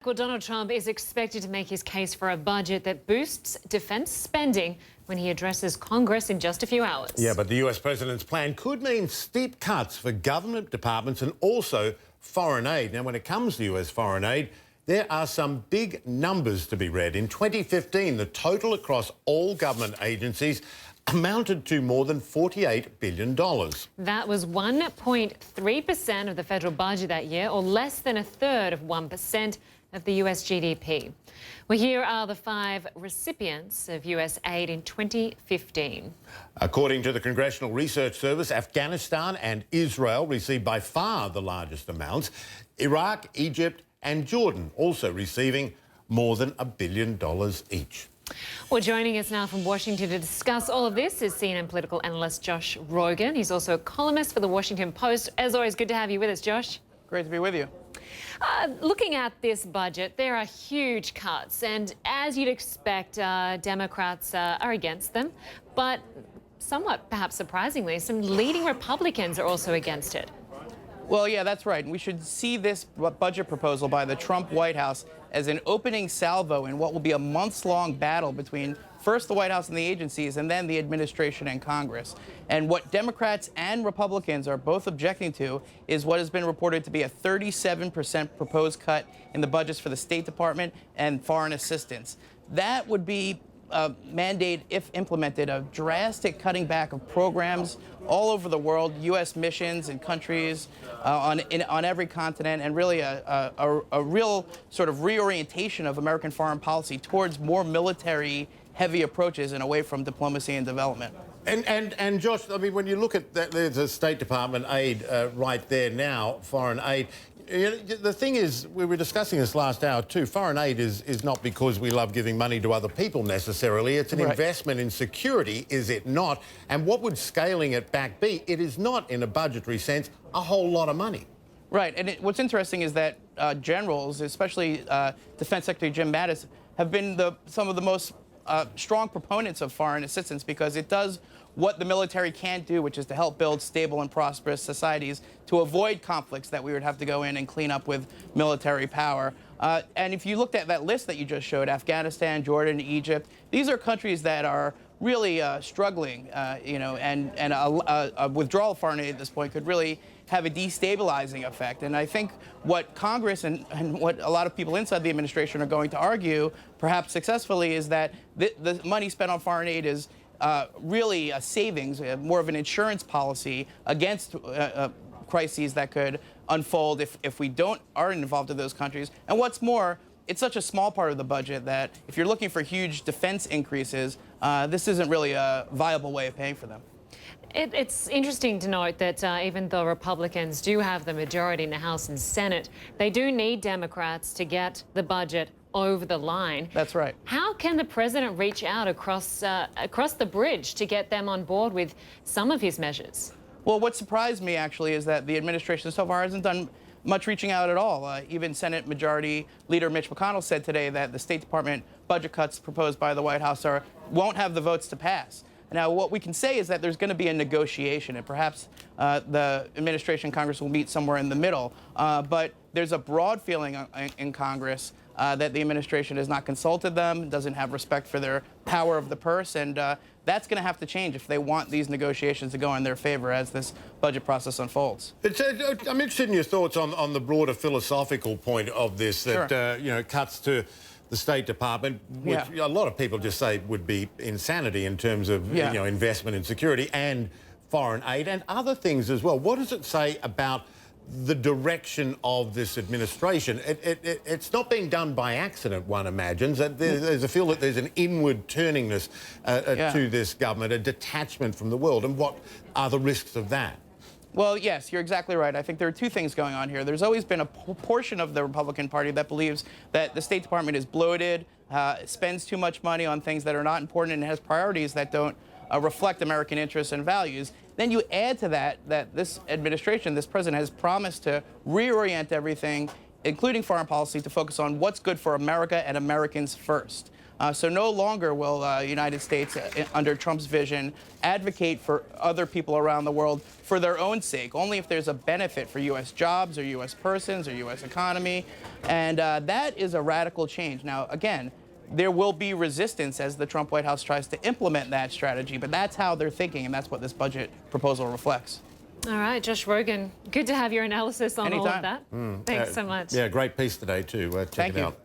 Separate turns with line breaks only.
Well, Donald Trump is expected to make his case for a budget that boosts defence spending when he addresses Congress in just a few hours.
Yeah, but the US president's plan could mean steep cuts for government departments and also foreign aid. Now, when it comes to US foreign aid, there are some big numbers to be read. In 2015, the total across all government agencies amounted to more than $48 billion.
That was 1.3% of the federal budget that year, or less than a third of 1% of the US GDP. Well, here are the 5 recipients of US aid in 2015.
According to the Congressional Research Service, Afghanistan and Israel received by far the largest amounts. Iraq, Egypt and Jordan also receiving more than $1 billion each.
Well, joining us now from Washington to discuss all of this is CNN political analyst Josh Rogan. He's also a columnist for the Washington Post. As always, good to have you with us, Josh.
Great to be with you.
Looking at this budget, there are huge cuts, and as you'd expect, Democrats are against them, but somewhat perhaps surprisingly, some leading Republicans are also against it.
Well, yeah, that's right. And we should see this budget proposal by the Trump White House as an opening salvo in what will be a months-long battle between first the White House and the agencies and then the administration and Congress. And what Democrats and Republicans are both objecting to is what has been reported to be a 37% proposed cut in the budgets for the State Department and foreign assistance. That would be mandate, if implemented, a drastic cutting back of programs all over the world, U.S. missions in countries on every continent, and really a real sort of reorientation of American foreign policy towards more military-heavy approaches and away from diplomacy and development.
And Josh, I mean, when you look at that, there's a State Department aid right there now, foreign aid. The thing is, we were discussing this last hour too, foreign aid is not because we love giving money to other people necessarily. It's an investment in security, is it not? And what would scaling it back be? It is not, in a budgetary sense, a whole lot of money.
Right, and what's interesting is that generals, especially Defense Secretary Jim Mattis, have been some of the most strong proponents of foreign assistance because it does what the military can't do, which is to help build stable and prosperous societies to avoid conflicts that we would have to go in and clean up with military power. And if you looked at that list that you just showed, Afghanistan, Jordan, Egypt, these are countries that are really struggling, and a withdrawal of foreign aid at this point could really have a destabilizing effect. And I think what Congress and what a lot of people inside the administration are going to argue, perhaps successfully, is that the money spent on foreign aid is really a savings, more of an insurance policy against crises that could unfold if we aren't involved in those countries. And what's more, it's such a small part of the budget that if you're looking for huge defense increases, this isn't really a viable way of paying for them.
It's interesting to note that even though Republicans do have the majority in the House and Senate, they do need Democrats to get the budget over the line.
That's right.
How can the president reach out across the bridge to get them on board with some of his measures?
Well, what surprised me, actually, is that the administration so far hasn't done much reaching out at all. Even Senate Majority Leader Mitch McConnell said today that the State Department budget cuts proposed by the White House won't have the votes to pass. Now, what we can say is that there's going to be a negotiation, and perhaps the administration and Congress will meet somewhere in the middle. But there's a broad feeling in Congress that the administration has not consulted them, doesn't have respect for their power of the purse, and that's going to have to change if they want these negotiations to go in their favor as this budget process unfolds.
I'm interested in your thoughts on the broader philosophical point of this, that
Sure.
Cuts to the State Department, which a lot of people just say would be insanity in terms of investment in security and foreign aid and other things as well. What does it say about the direction of this administration? It's not being done by accident, one imagines. There's a feel that there's an inward turningness to this government, a detachment from the world. And what are the risks of that?
Well, yes, you're exactly right. I think there are two things going on here. There's always been a portion of the Republican Party that believes that the State Department is bloated, spends too much money on things that are not important, and has priorities that don't reflect American interests and values. Then you add to that this administration, this president, has promised to reorient everything, including foreign policy, to focus on what's good for America and Americans first. So no longer will United States, under Trump's vision, advocate for other people around the world for their own sake, only if there's a benefit for U.S. jobs or U.S. persons or U.S. economy. And that is a radical change. Now, again, there will be resistance as the Trump White House tries to implement that strategy, but that's how they're thinking, and that's what this budget proposal reflects.
All right, Josh Rogan, good to have your analysis on all of
Anytime.
that. Thanks so much.
Yeah, great piece today too. Check
Thank
it
you.
out.